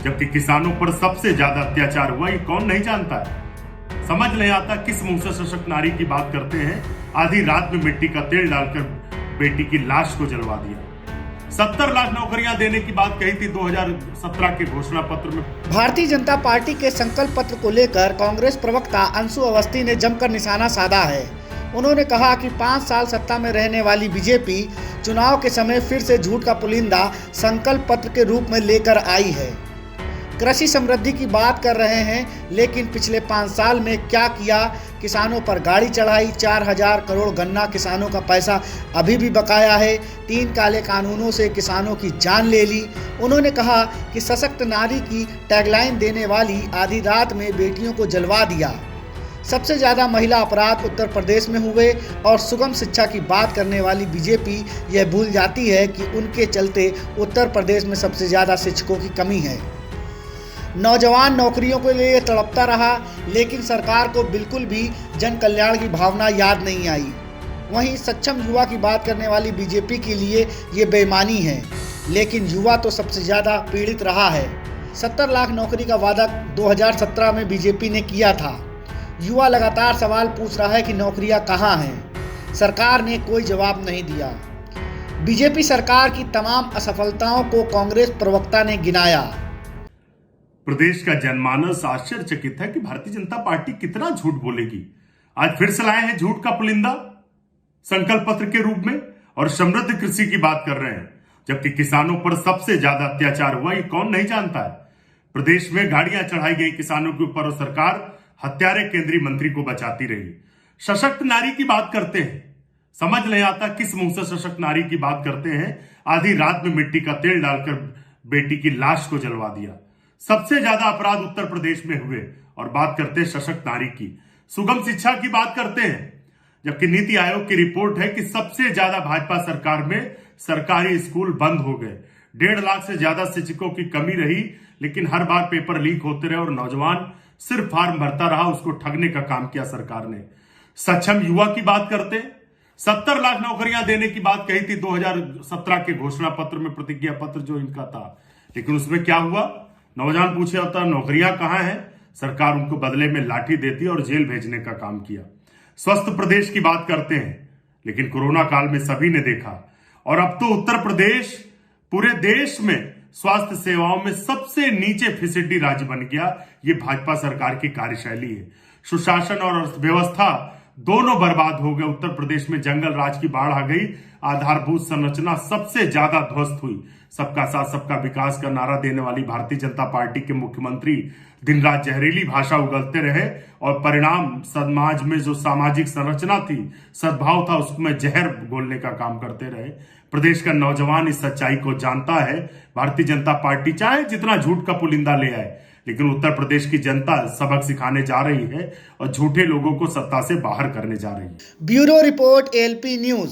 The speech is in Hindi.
जबकि किसानों पर सबसे ज्यादा अत्याचार हुआ ये कौन नहीं जानता है। समझ नहीं आता किस मुंह से सशक्त नारी की बात करते हैं। आधी रात में मिट्टी का तेल डालकर बेटी की लाश को जलवा दिया। 70 लाख नौकरियां देने की बात कही थी 2017 के घोषणा पत्र में। भारतीय जनता पार्टी के संकल्प पत्र को लेकर कांग्रेस प्रवक्ता अंशु अवस्थी ने जमकर निशाना साधा है। उन्होंने कहा कि 5 साल सत्ता में रहने वाली बीजेपी चुनाव के समय फिर से झूठ का पुलिंदा संकल्प पत्र के रूप में लेकर आई है। कृषि समृद्धि की बात कर रहे हैं, लेकिन पिछले 5 साल में क्या किया? किसानों पर गाड़ी चढ़ाई, 4000 करोड़ गन्ना किसानों का पैसा अभी भी बकाया है, 3 काले कानूनों से किसानों की जान ले ली। उन्होंने कहा कि सशक्त नारी की टैगलाइन देने वाली आधी रात में बेटियों को जलवा दिया। सबसे ज़्यादा महिला अपराध उत्तर प्रदेश में हुए और सुगम शिक्षा की बात करने वाली बीजेपी यह भूल जाती है कि उनके चलते उत्तर प्रदेश में सबसे ज़्यादा शिक्षकों की कमी है। नौजवान नौकरियों के लिए तड़पता रहा, लेकिन सरकार को बिल्कुल भी जन कल्याण की भावना याद नहीं आई। वहीं सक्षम युवा की बात करने वाली बीजेपी के लिए ये बेईमानी है, लेकिन युवा तो सबसे ज़्यादा पीड़ित रहा है। 70 लाख नौकरी का वादा 2017 में बीजेपी ने किया था। युवा लगातार सवाल पूछ रहा है कि नौकरियां कहां हैं। सरकार ने कोई जवाब नहीं दिया। बीजेपी सरकार की तमाम असफलताओं को कांग्रेस प्रवक्ता ने गिनाया। प्रदेश का जनमानस आश्चर्यचकित है कि भारतीय जनता पार्टी कितना झूठ बोलेगी। आज फिर से लाए हैं झूठ का पुलिंदा संकल्प पत्र के रूप में और समृद्ध कृषि की बात कर रहे हैं, जबकि किसानों पर सबसे ज्यादा अत्याचार हुआ ये कौन नहीं जानता है। प्रदेश में गाड़ियां चढ़ाई गई किसानों के ऊपर और सरकार हत्यारे केंद्रीय मंत्री को बचाती रही। सशक्त नारी की बात करते हैं, समझ नहीं आता किस मुंह से सशक्त नारी की बात करते हैं। आधी रात में मिट्टी का तेल डालकर बेटी की लाश को जलवा दिया। सबसे ज्यादा अपराध उत्तर प्रदेश में हुए और बात करते हैं सशक्त नारी की। सुगम शिक्षा की बात करते हैं, जबकि नीति आयोग की रिपोर्ट है कि सबसे ज्यादा भाजपा सरकार में सरकारी स्कूल बंद हो गए। 1.5 लाख से ज्यादा शिक्षकों की कमी रही, लेकिन हर बार पेपर लीक होते रहे और नौजवान सिर्फ फॉर्म भरता रहा, उसको ठगने का काम किया सरकार ने। सक्षम युवा की बात करते, 70 लाख नौकरियां देने की बात कही थी 2017 के घोषणा पत्र में, प्रतिज्ञा पत्र जो इनका था, लेकिन उसमें क्या हुआ? नौजवान पूछे होता नौकरियां कहां हैं, सरकार उनको बदले में लाठी देती और जेल भेजने का काम किया। स्वस्थ प्रदेश की बात करते हैं, लेकिन कोरोना काल में सभी ने देखा और अब तो उत्तर प्रदेश पूरे देश में स्वास्थ्य सेवाओं में सबसे नीचे फिसड्डी राज्य बन गया। ये भाजपा सरकार की कार्यशैली है। सुशासन और अर्थव्यवस्था दोनों बर्बाद हो गए। उत्तर प्रदेश में जंगल राज की बाढ़ आ गई। आधारभूत संरचना सबसे ज्यादा ध्वस्त हुई। सबका साथ सबका विकास का नारा देने वाली भारतीय जनता पार्टी के मुख्यमंत्री दिन रात जहरीली भाषा उगलते रहे और परिणाम समाज में जो सामाजिक संरचना थी, सद्भाव था, उसमें जहर घोलने का काम करते रहे। प्रदेश का नौजवान इस सच्चाई को जानता है। भारतीय जनता पार्टी चाहे जितना झूठ का पुलिंदा ले आए, लेकिन उत्तर प्रदेश की जनता सबक सिखाने जा रही है और झूठे लोगों को सत्ता से बाहर करने जा रही है। Bureau report, LP news.